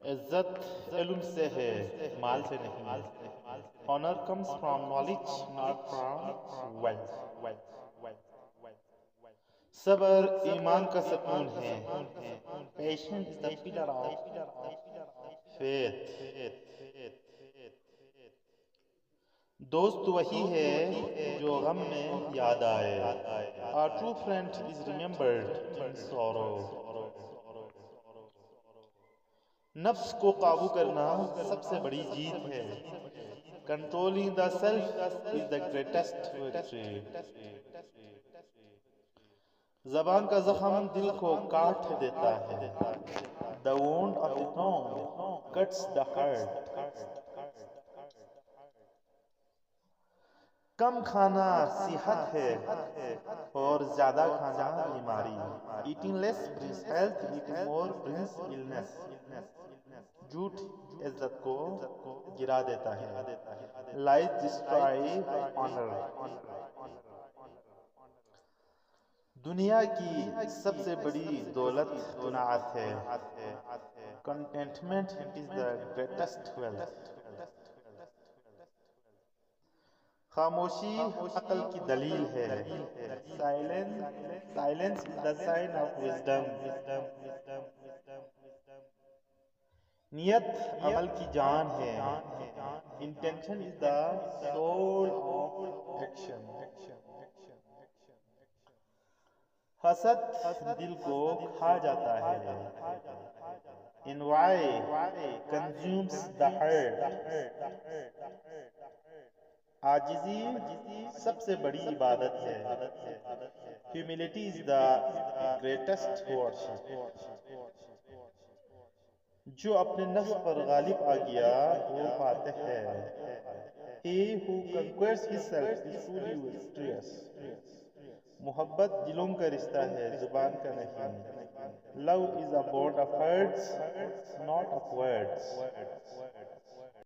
इज्जत इल्म से है, माल से नहीं। Honour comes from knowledge, not from wealth. सबर ईमान का सुकून है। Patience is the pillar of faith. दोस्त वही है जो गम में याद आए। A true friend is remembered in sorrow. नफ्स को काबू करना सबसे बड़ी जीत है। Controlling the self is the greatest victory. जबान का जख्म दिल को काट देता है। The wound of the tongue cuts the heart. कम खाना सेहत है और ज्यादा खाना बीमारी। Eating less brings health, eating more brings illness. झूठ इज्जत को गिरा देता है। Lies destroy honour. दुनिया की सबसे बड़ी दौलत कनाअत है। Contentment is the greatest wealth. खामोशी अकल की दलील है। Silence is the sign of wisdom. नियत अमल की जान है। Intention is the soul of action. हसद दिल को खा जाता है। Envy consumes the heart. आजिजी सबसे बड़ी इबादत है। Humility is the greatest worship. जो अपने नफ्स पर गालिब आ गया वो फातिह है। He who conquers himself is truly victorious. मोहब्बत दिलों का रिश्ता है, जुबान का नहीं। Love is a bond of hearts, not of words.